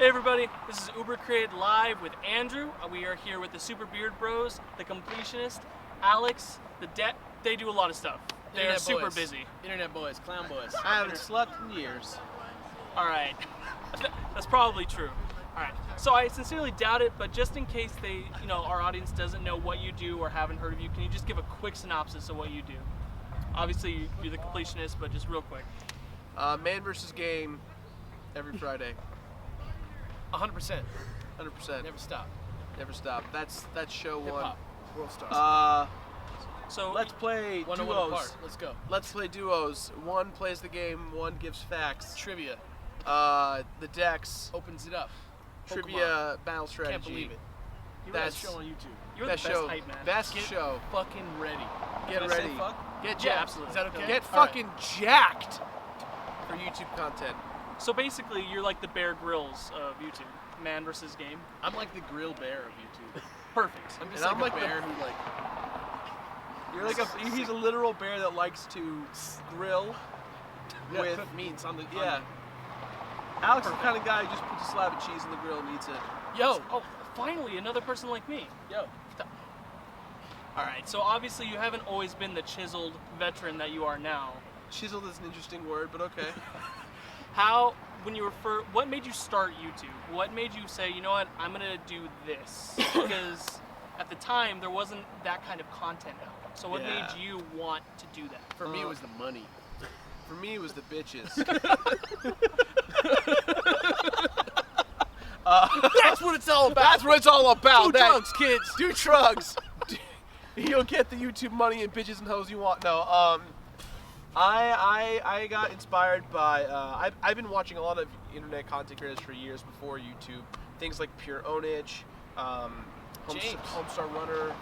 Hey everybody, this is UberCrit live with Andrew. We are here with the Super Beard Bros, the Completionist, Alex, they do a lot of stuff. They are super busy. Internet boys, clown boys. I haven't slept in years. Alright, that's probably true. Alright, so I sincerely doubt it, but just in case our audience doesn't know what you do or haven't heard of you, can you just give a quick synopsis of what you do? Obviously, you're the Completionist, but just real quick. Man versus game every Friday. 100%. 100%. Never stop. Never stop. That's show one. Hip-hop. World stars. So let's play one duos. apart. Let's go. Let's play duos. One plays the game, one gives facts. Trivia. The decks. Opens it up. Trivia, battle strategy. Can't believe it. That's show on YouTube. you're the best best show. hype man. Best Get show. fucking ready. Get Can I ready. say fuck? Get Yeah, jacked. absolutely. Is that okay? Get All fucking jacked for YouTube content. So basically, you're like the Bear Grylls of YouTube. Man versus game. I'm like the grill bear of YouTube. Perfect. I'm just And like I'm a like bear who like. You're like he's a literal bear that likes to grill with cook meats on the. yeah. Alex is the kind of guy who just puts a slab of cheese in the grill and eats it. Yo. Oh, finally, another person like me. Yo. Alright, so obviously you haven't always been the chiseled veteran that you are now. Chiseled is an interesting word, but okay. What made you start YouTube? What made you say, you know what, I'm gonna do this? Because at the time, there wasn't that kind of content out. So what Yeah. made you want to do that? For me, it was the money. For me, it was the bitches. That's what it's all about. That's what it's all about. Do drugs, kids. Do drugs. You'll get the YouTube money and bitches and hoes you want. No, I got inspired by, I've been watching a lot of internet content creators for years before YouTube. Things like Pure Ownage, Homestar Runner,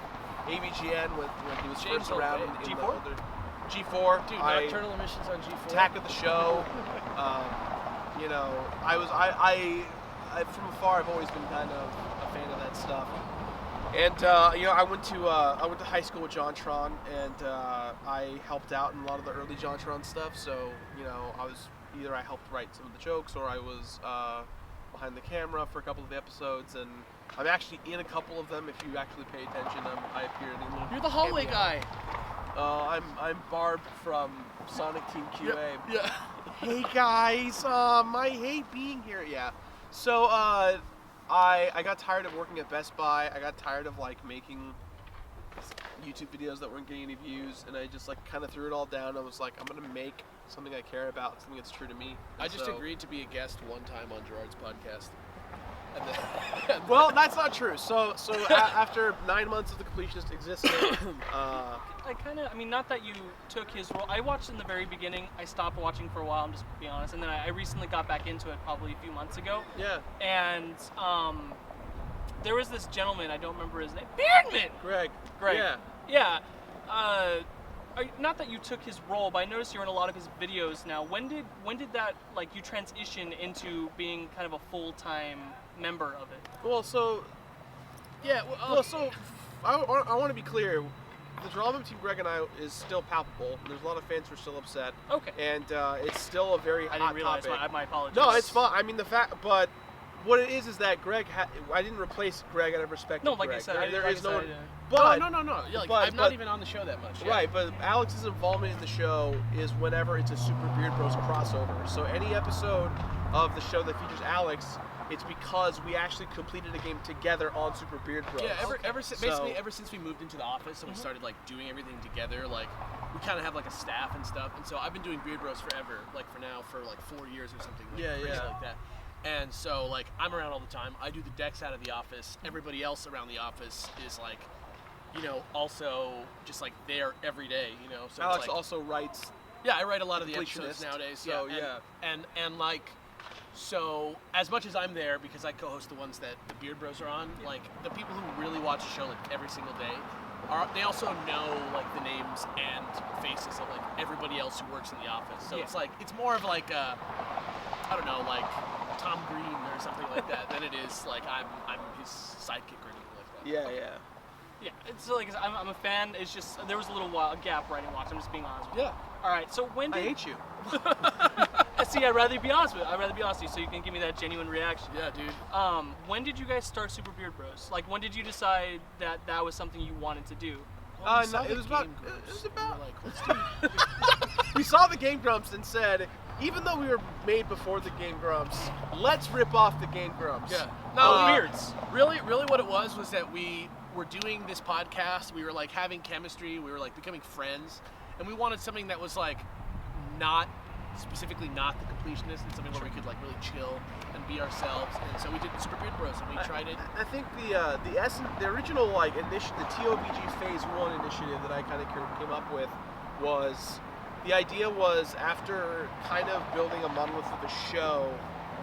AVGN when he was James first around Oldway. in the G4? older G4. Dude, nocturnal emissions on G4. Attack of the Show. I from afar I've always been kind of a fan of that stuff. And I went to high school with JonTron, and I helped out in a lot of the early JonTron stuff. So I helped write some of the jokes, or I was behind the camera for a couple of the episodes, and I'm actually in a couple of them. If you actually pay attention, I appear in them. You're the hallway guy. I'm Barb from Sonic Team QA. Yeah. Hey guys, I hate being here. Yeah. So I got tired of working at Best Buy. I got tired of making YouTube videos that weren't getting any views, and I just kind of threw it all down. I was like, I'm gonna make something I care about, something that's true to me. I just agreed to be a guest one time on Jirard's podcast. Well, that's not true. So after 9 months of the Completionist existing, not that you took his role. I watched in the very beginning. I stopped watching for a while, I'm just being honest, and then I recently got back into it probably a few months ago. yeah, And there was this gentleman, I don't remember his name, Beardman! Greg. Yeah. Yeah. Not that you took his role, but I noticed you're in a lot of his videos now. When did that you transition into being kind of a full-time member of it? Well, so yeah. I want to be clear. The drama between Greg and I is still palpable. There's a lot of fans who are still upset. Okay. And it's still a very I hot didn't realize. topic. My apologies. No, it's fine. I mean, but what it is that Greg I didn't replace Greg out of respect. No, to like Greg. I said, But no. Yeah, I'm not even on the show that much. Yeah. Right, but Alex's involvement in the show is whenever it's a Super Beard Bros crossover. So any episode of the show that features Alex, it's because we actually completed a game together on Super Beard Bros. Yeah, ever since we moved into the office and we started doing everything together, we kind of have a staff and stuff, and so I've been doing Beard Bros forever, for 4 years or something. Crazy like that. And so I'm around all the time. I do the decks out of the office. Everybody else around the office is also just there every day. So Alex also writes. Yeah, I write a lot of the episodes nowadays. So and so as much as I'm there because I co-host the ones that the Beard Bros are on, the people who really watch the show every single day, they also know the names and faces of everybody else who works in the office. So it's more of I don't know, Tom Green or something like that than it is I'm his sidekick or anything like that. Yeah. Yeah, it's I'm a fan. It's just there was a little gap writing watch. I'm just being honest with you. Yeah. All right. So when did I hate you. See, I'd rather be honest with you, so you can give me that genuine reaction. Yeah, dude. When did you guys start Super Beard Bros? Like, when did you decide that that was something you wanted to do? Well, No, it was about. We We saw the GameGrumps and said, even though we were made before the GameGrumps, let's rip off the GameGrumps. Yeah. No, beards. Really, what it was that we were doing this podcast. We were like having chemistry. We were like becoming friends, and we wanted something that was like not specifically not the Completionist, and something where we could like really chill and be ourselves. And so we did Super Beard Bros, and we tried it. I think the original like initiative, the TOBG Phase 1 initiative that I kind of came up with was, the idea was, after kind of building a monolith of a show,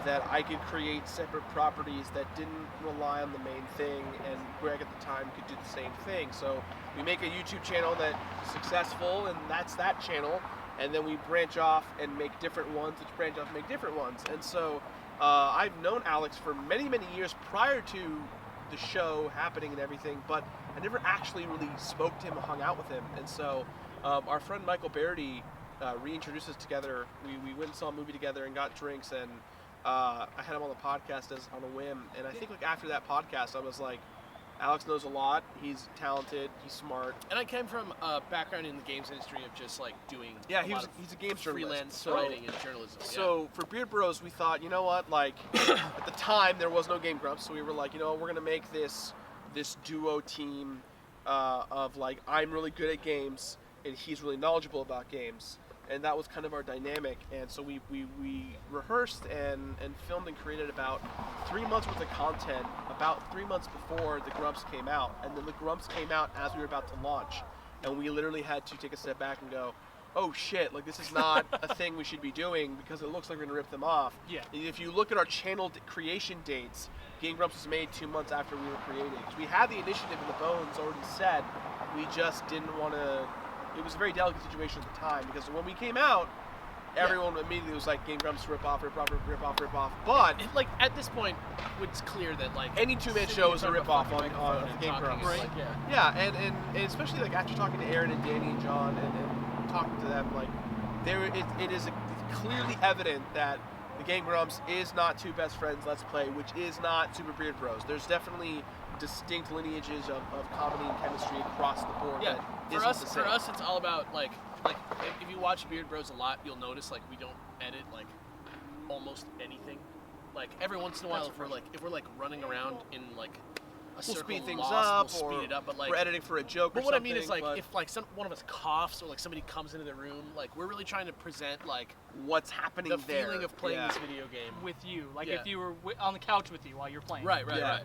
that I could create separate properties that didn't rely on the main thing, and Greg at the time could do the same thing. So we make a YouTube channel that's successful, and that's that channel, and then we branch off and make different ones, which branch off and make different ones. And so I've known Alex for many, many years prior to the show happening and everything, but I never actually really spoke to him or hung out with him. And so our friend Michael Barity reintroduced us together. We went and saw a movie together and got drinks, and I had him on the podcast on a whim. And I think like after that podcast, I was like, Alex knows a lot. He's talented. He's smart. And I came from a background in the games industry of just like doing he's a games freelance journalist. writing and journalism. So for Beard Bros, we thought, you know what, like at the time there was no GameGrumps, so we were like, you know, we're gonna make this duo team of like, I'm really good at games and he's really knowledgeable about games. And that was kind of our dynamic. And so we rehearsed and filmed and created about 3 months worth of content about 3 months before the Grumps came out. And then the Grumps came out as we were about to launch. And we literally had to take a step back and go, oh shit, like this is not a thing we should be doing because it looks like we're gonna rip them off. Yeah. If you look at our channel creation dates, Game Grumps was made 2 months after we were created. We had the initiative in the bones already set. We just didn't want to. It was a very delicate situation at the time because when we came out, everyone immediately was like, Game Grumps, rip off. But like at this point, it's clear that like any two-man show is a rip off on Game Grumps. Right. Like, yeah, and especially like after talking to Aaron and Danny and John and talking to them, like it is clearly evident that the Game Grumps is not two best friends Let's Play, which is not Super Beard Bros. There's definitely distinct lineages of comedy and chemistry across the board. Yeah, that for us, it's all about like if you watch Beard Bros a lot, you'll notice like we don't edit like almost anything. Like every once in a while, if we're running around in like a We'll circle speed things lost, up, we'll or speed it up, but like we're editing for a joke. But or what I something, mean is like but if like one of us coughs or like somebody comes into the room, like we're really trying to present like what's happening the there. feeling of playing Yeah. this video game. With you, like Yeah. if you were on the couch with you while you're playing. Right. Yeah.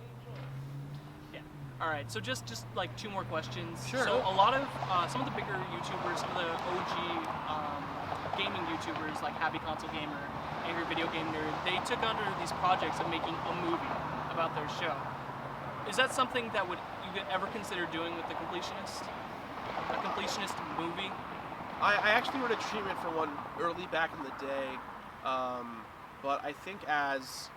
Yeah. All right. So just like 2 more questions. Sure. So a lot of some of the bigger YouTubers, some of the OG gaming YouTubers like Happy Console Gamer, Angry Video Game Nerd, they took under these projects of making a movie about their show. Is that something that you could ever consider doing with the Completionist? A Completionist movie? I actually wrote a treatment for one early back in the day, but I think as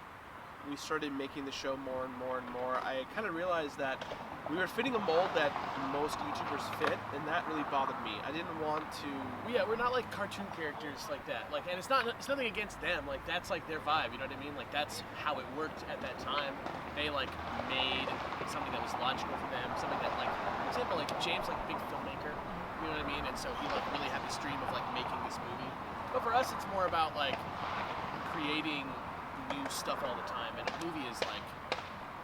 we started making the show more and more, I kind of realized that we were fitting a mold that most YouTubers fit, and that really bothered me. I didn't want to. Yeah, we're not like cartoon characters like that. Like, and it's nothing against them. Like, that's like their vibe. You know what I mean? Like, that's how it worked at that time. They like made something that was logical for them. Something that, like, for example, like James, like big filmmaker. You know what I mean? And so he like really had this dream of like making this movie. But for us, it's more about like creating new stuff all the time. And a movie is like,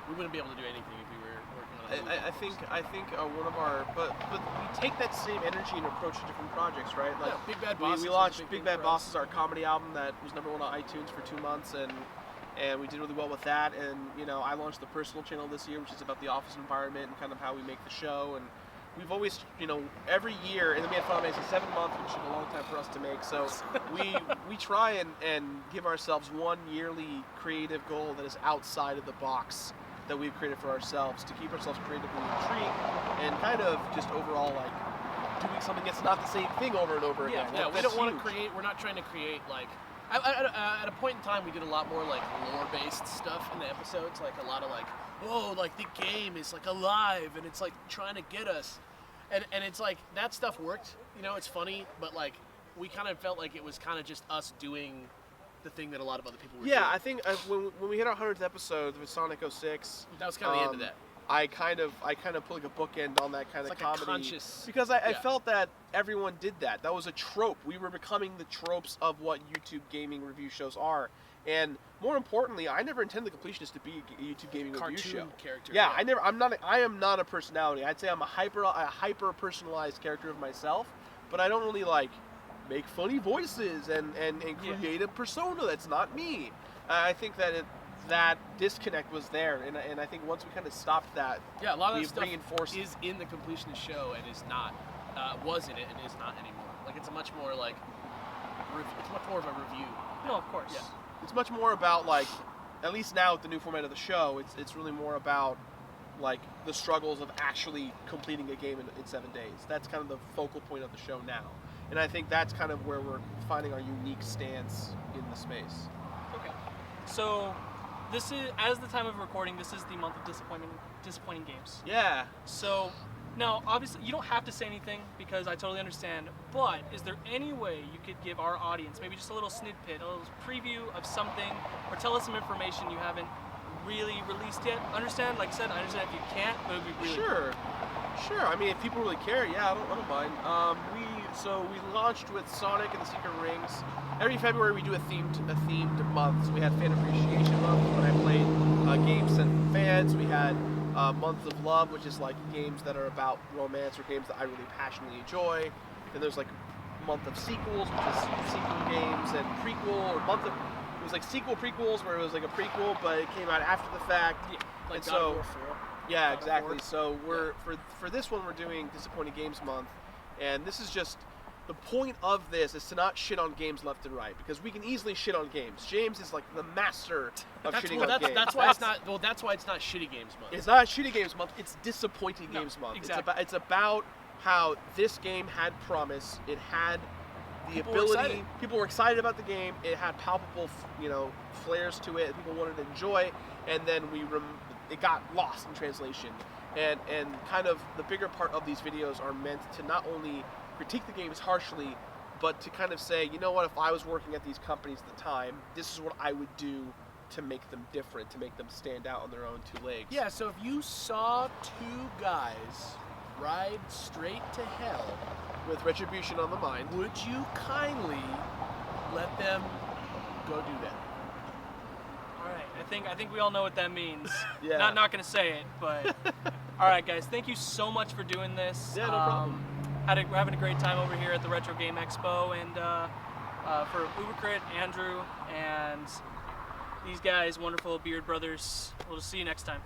we wouldn't be able to do anything if we were working on a movie. I think one of our but we take that same energy and approach to different projects, right? Like Big Bad Bosses. we launched Big Bad Bosses, our comedy album that was #1 on iTunes for 2 months, and we did really well with that. And you know, I launched the personal channel this year, which is about the office environment and kind of how we make the show. And we've always, you know, every year, and then we had Final Fantasy 7 month, which took a long time for us to make. So we try and give ourselves one yearly creative goal that is outside of the box that we've created for ourselves, to keep ourselves creatively intrigued and kind of just overall like doing something that's not the same thing over and over again. Yeah, Like, we don't that's want to huge. create. We're not trying to create like. At a point in time, we did a lot more like lore-based stuff in the episodes. Like a lot of like, oh, like the game is like alive and it's like trying to get us, and it's like that stuff worked. You know, it's funny, but like we kind of felt like it was kind of just us doing the thing that a lot of other people were Yeah, doing. I think when we hit our 100th episode with Sonic 06, That was kind of the end of that. I kind of put like a bookend on that kind It's of like a comedy conscious- because I yeah. felt that everyone did that. That was a trope. We were becoming the tropes of what YouTube gaming review shows are. And more importantly, I never intended the Completionist to be a YouTube gaming review show. Cartoon character. Yeah, I am not a personality. I'd say I'm a hyper personalized character of myself, but I don't really like make funny voices and create a persona that's not me. I think that disconnect was there, and I think once we kind of stopped that, Yeah, a lot of we've that stuff reinforced is in the Completionist show and is not, was in it and is not anymore. Like, it's a much more, like, it's much more of a review. No, of course. Yeah. It's much more about, like, at least now with the new format of the show, it's really more about like the struggles of actually completing a game in 7 days. That's kind of the focal point of the show now, and I think that's kind of where we're finding our unique stance in the space. Okay. So this is, as the time of recording, this is the month of disappointing games. Yeah. So now, obviously, you don't have to say anything because I totally understand. But is there any way you could give our audience maybe just a little snippet, a little preview of something, or tell us some information you haven't really released yet? Understand? Like I said, I understand if you can't, but it would be really Sure. I mean, if people really care, yeah, I don't mind. We launched with Sonic and the Secret Rings. Every February we do a themed month. So we had Fan Appreciation Month when I played games sent from fans. We had Month of Love, which is like games that are about romance or games that I really passionately enjoy. Then there's like Month of Sequels, which is sequel games, and prequel, or Month of, it was like sequel prequels where it was like a prequel but it came out after the fact. Yeah, like And God of War 4. Yeah, God of exactly. War. So we're for this one we're doing Disappointing Games Month, and this is just the point of this is to not shit on games left and right, because we can easily shit on games. James is like the master of shitting on games. That's why it's not. Well, that's why it's not Shitty Games Month. It's not Shitty Games Month. It's Disappointing No, Games Month. exactly. It's about how this game had promise. It had the People were ability. excited. People were excited about the game. It had palpable, flares to it. People wanted to enjoy, and then it got lost in translation. And kind of the bigger part of these videos are meant to not only critique the games harshly, but to kind of say, you know what, if I was working at these companies at the time, this is what I would do to make them different, to make them stand out on their own two legs. Yeah. So if you saw two guys ride straight to hell, With Retribution on the mind. would you kindly let them go do that? All right, I think we all know what that means. Yeah. Not gonna say it, but all right, guys. Thank you so much for doing this. Yeah, no problem. We're having a great time over here at the Retro Game Expo, and for UberCrit, Andrew, and these guys, wonderful Beard Brothers. We'll see you next time.